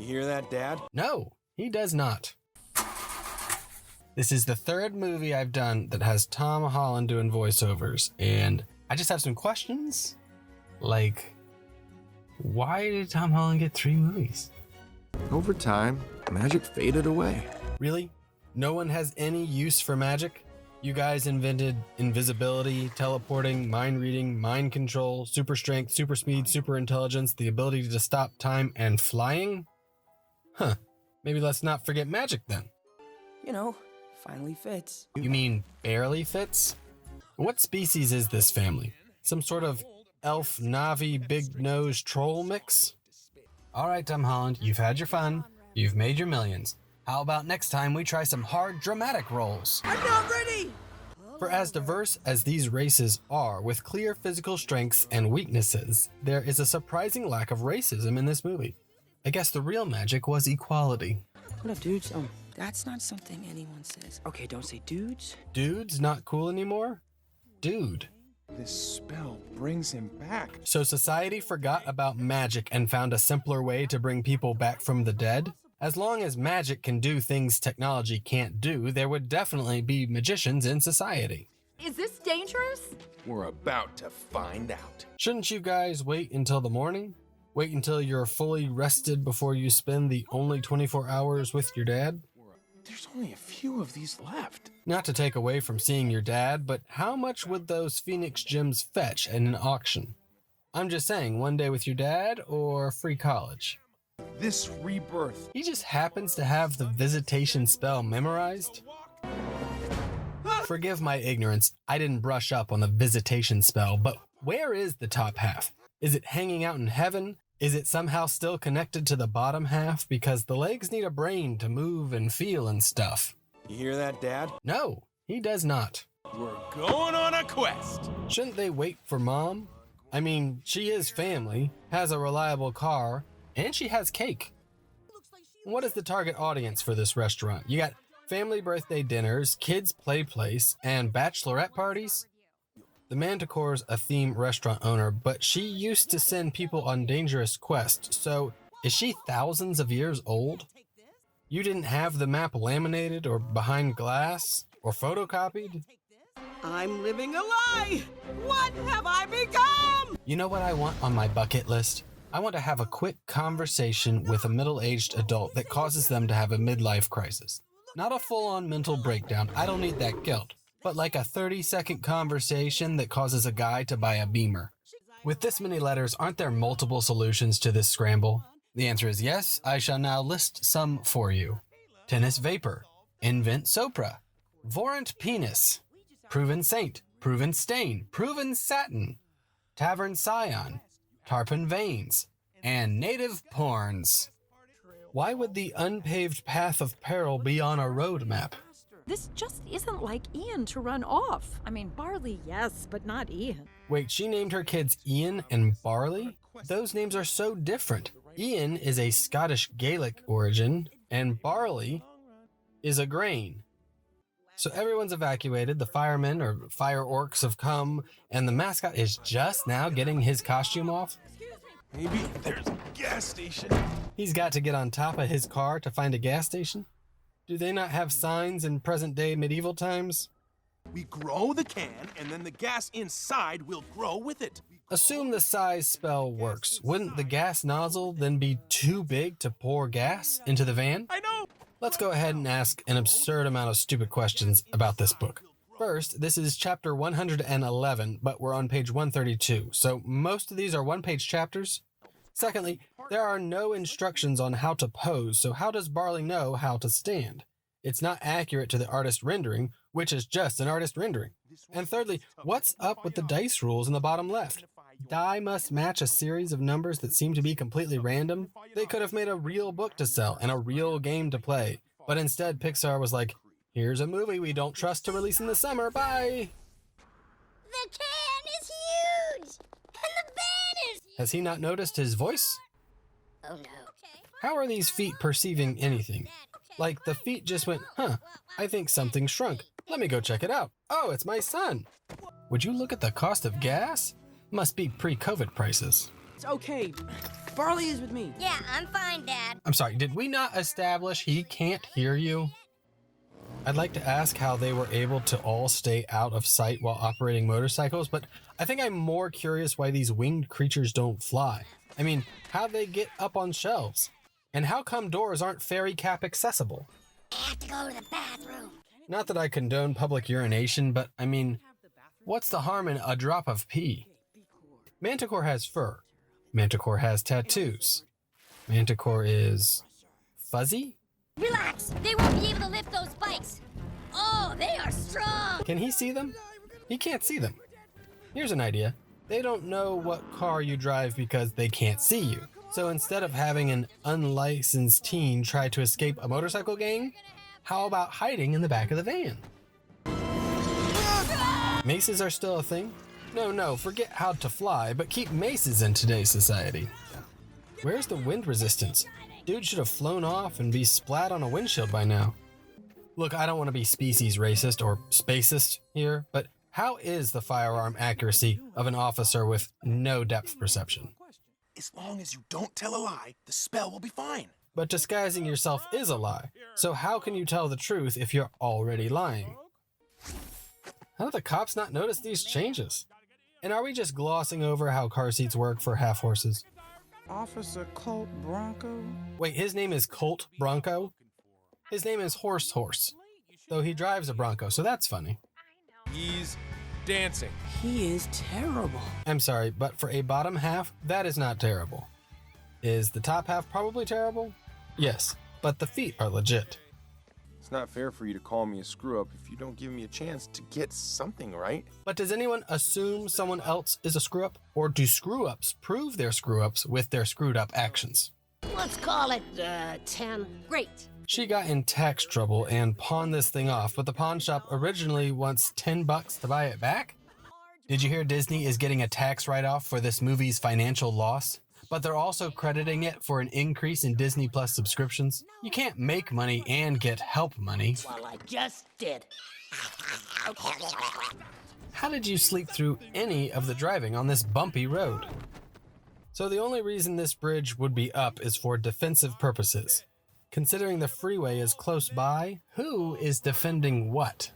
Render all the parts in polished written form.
You hear that, Dad? No, he does not. This is the third movie I've done that has Tom Holland doing voiceovers, and I just have some questions. Like, why did Tom Holland get 3 movies? Over time, magic faded away. Really? No one has any use for magic? You guys invented invisibility, teleporting, mind reading, mind control, super strength, super speed, super intelligence, the ability to stop time, and flying? Huh. Maybe let's not forget magic then. You know, finally fits. You mean barely fits? What species is this family? Some sort of elf, Navi, big-nosed troll mix? All right, Tom Holland, you've had your fun. You've made your millions. How about next time we try some hard, dramatic roles? I'm not ready! For as diverse as these races are, with clear physical strengths and weaknesses, there is a surprising lack of racism in this movie. I guess the real magic was equality. What up, dudes? Oh, that's not something anyone says. Okay, don't say dudes. Dude's not cool anymore? Dude. This spell brings him back. So society forgot about magic and found a simpler way to bring people back from the dead? As long as magic can do things technology can't do, there would definitely be magicians in society. Is this dangerous? We're about to find out. Shouldn't you guys wait until the morning? Wait until you're fully rested before you spend the only 24 hours with your dad? There's only a few of these left. Not to take away from seeing your dad, but how much would those Phoenix gems fetch at an auction? I'm just saying, one day with your dad or free college? This rebirth. He just happens to have the visitation spell memorized? Forgive my ignorance, I didn't brush up on the visitation spell, but where is the top half? Is it hanging out in heaven? Is it somehow still connected to the bottom half? Because the legs need a brain to move and feel and stuff. You hear that, Dad? No, he does not. We're going on a quest. Shouldn't they wait for Mom? I mean, she is family, has a reliable car, and she has cake. What is the target audience for this restaurant? You got family birthday dinners, kids play place, and bachelorette parties? The Manticore's a theme restaurant owner, but she used to send people on dangerous quests, so is she thousands of years old? You didn't have the map laminated or behind glass or photocopied? I'm living a lie! What have I become? You know what I want on my bucket list? I want to have a quick conversation with a middle-aged adult that causes them to have a midlife crisis. Not a full-on mental breakdown, I don't need that guilt, but like a 30-second conversation that causes a guy to buy a Beamer. With this many letters, aren't there multiple solutions to this scramble? The answer is yes. I shall now list some for you. Tennis Vapor, Invent Sopra, Vorant Penis, Proven Saint, Proven Stain, Proven Satin, Tavern Scion, Tarpon Veins, and Native Porns. Why would the unpaved path of peril be on a road map? This just isn't like Ian to run off. I mean, Barley, yes, but not Ian. Wait, she named her kids Ian and Barley? Those names are so different. Ian is a Scottish Gaelic origin, and Barley is a grain. So everyone's evacuated, the firemen or fire orcs have come, and the mascot is just now getting his costume off? Maybe there's a gas station. He's got to get on top of his car to find a gas station? Do they not have signs in present-day medieval times? We grow the can, and then the gas inside will grow with it. Assume the size spell works. Wouldn't the gas nozzle then be too big to pour gas into the van? I know! Let's go ahead and ask an absurd amount of stupid questions about this book. First, this is chapter 111, but we're on page 132, so most of these are one-page chapters. Secondly, there are no instructions on how to pose, so how does Barley know how to stand? It's not accurate to the artist rendering, which is just an artist rendering. And thirdly, what's up with the dice rules in the bottom left? Die must match a series of numbers that seem to be completely random. They could have made a real book to sell and a real game to play, but instead Pixar was like, here's a movie we don't trust to release in the summer, bye! The can is huge! And the bed is huge! Has he not noticed his voice? Oh no. How are these feet perceiving anything? Like the feet just went, huh, I think something shrunk. Let me go check it out. Oh, it's my son. Would you look at the cost of gas? Must be pre-COVID prices. It's okay. Barley is with me. Yeah, I'm fine, Dad. I'm sorry, did we not establish he can't hear you? I'd like to ask how they were able to all stay out of sight while operating motorcycles, but I think I'm more curious why these winged creatures don't fly. I mean, how'd they get up on shelves? And how come doors aren't fairy cap accessible? I have to go to the bathroom. Not that I condone public urination, but I mean, what's the harm in a drop of pee? Manticore has fur. Manticore has tattoos. Manticore is fuzzy? Relax. They won't be able to lift those bikes. Oh, they are strong. Can he see them? He can't see them. Here's an idea. They don't know what car you drive because they can't see you. So instead of having an unlicensed teen try to escape a motorcycle gang, how about hiding in the back of the van? Maces are still a thing? No, forget how to fly, but keep maces in today's society. Where's the wind resistance? Dude should have flown off and be splat on a windshield by now. Look, I don't want to be species racist or spacist here, but how is the firearm accuracy of an officer with no depth perception? As long as you don't tell a lie, the spell will be fine. But disguising yourself is a lie, so how can you tell the truth if you're already lying? How do the cops not notice these changes? And are we just glossing over how car seats work for half horses? Officer Colt Bronco. Wait, his name is Colt Bronco? His name is Horse, though he drives a Bronco, so that's funny. He's dancing. He is terrible. I'm sorry, but for a bottom half, that is not terrible. Is the top half probably terrible? Yes, but the feet are legit. It's not fair for you to call me a screw-up if you don't give me a chance to get something right. But does anyone assume someone else is a screw-up? Or do screw-ups prove they're screw-ups with their screwed-up actions? Let's call it 10. Great. She got in tax trouble and pawned this thing off, but the pawn shop originally wants $10 to buy it back? Did you hear Disney is getting a tax write-off for this movie's financial loss? But they're also crediting it for an increase in Disney Plus subscriptions. You can't make money and get help money. Well, I just did. How did you sleep through any of the driving on this bumpy road? So the only reason this bridge would be up is for defensive purposes. Considering the freeway is close by, who is defending what?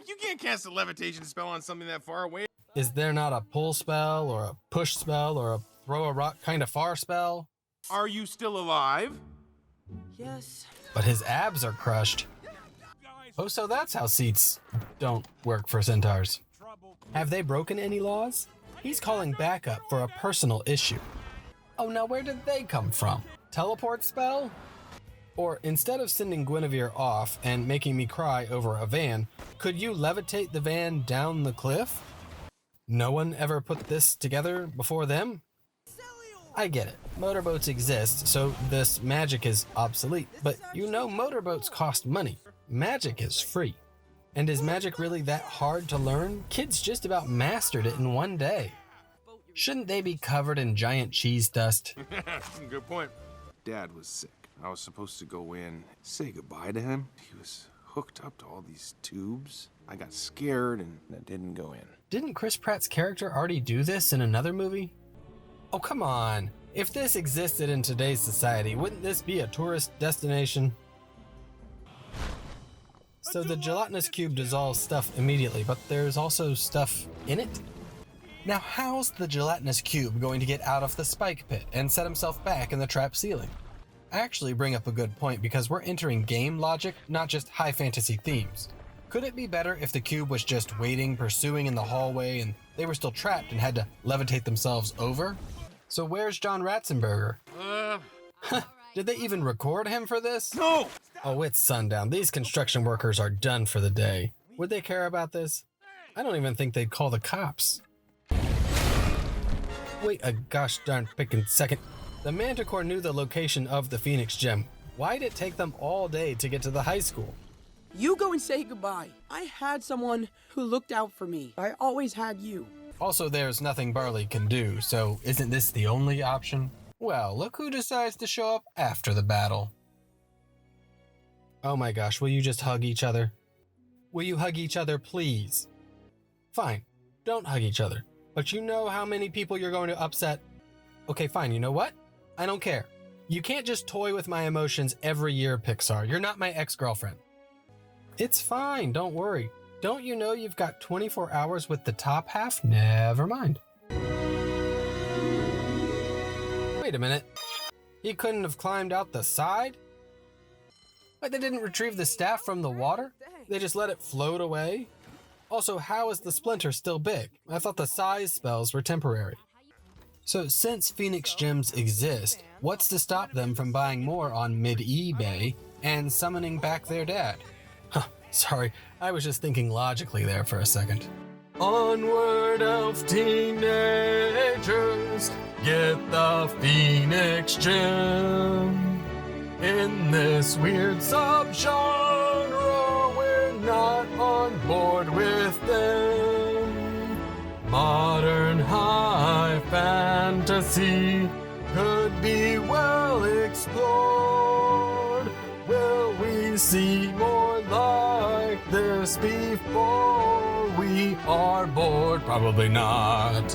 You can't cast a levitation spell on something that far away. Is there not a pull spell or a push spell or a throw a rock kind of far spell? Are you still alive? Yes. But his abs are crushed. Oh, so that's how seats don't work for centaurs. Have they broken any laws? He's calling backup for a personal issue. Oh, now where did they come from? Teleport spell? Or instead of sending Guinevere off and making me cry over a van, could you levitate the van down the cliff? No one ever put this together before them? I get it. Motorboats exist, so this magic is obsolete. But you know motorboats cost money. Magic is free. And is magic really that hard to learn? Kids just about mastered it in one day. Shouldn't they be covered in giant cheese dust? Good point. Dad was sick. I was supposed to go in, say goodbye to him. He was hooked up to all these tubes. I got scared and I didn't go in. Didn't Chris Pratt's character already do this in another movie? Oh, come on. If this existed in today's society, wouldn't this be a tourist destination? So the gelatinous cube dissolves stuff immediately, but there's also stuff in it? Now how's the gelatinous cube going to get out of the spike pit and set himself back in the trap ceiling? I actually bring up a good point because we're entering game logic, not just high fantasy themes. Could it be better if the cube was just waiting, pursuing in the hallway, and they were still trapped and had to levitate themselves over? So where's John Ratzenberger? Did they even record him for this? No! Oh, it's sundown. These construction workers are done for the day. Would they care about this? I don't even think they'd call the cops. Wait a gosh darn pickin' second. The Manticore knew the location of the Phoenix Gem. Why'd it take them all day to get to the high school? You go and say goodbye. I had someone who looked out for me. I always had you. Also, there's nothing Barley can do, so isn't this the only option? Well, look who decides to show up after the battle. Oh my gosh, will you just hug each other? Will you hug each other, please? Fine, don't hug each other. But you know how many people you're going to upset. Okay, fine, you know what? I don't care. You can't just toy with my emotions every year, Pixar. You're not my ex-girlfriend. It's fine, don't worry. Don't you know you've got 24 hours with the top half? Never mind. Wait a minute. He couldn't have climbed out the side? Wait, they didn't retrieve the staff from the water? They just let it float away? Also, how is the splinter still big? I thought the size spells were temporary. So since Phoenix Gems exist, what's to stop them from buying more on mid-eBay and summoning back their dad? Huh, sorry, I was just thinking logically there for a second. Onward, elf teenagers, get the Phoenix Gem. In this weird subgenre, we're not on board with them. Modern high fantasy could be well explored. Will we see more like this before we are bored? Probably not.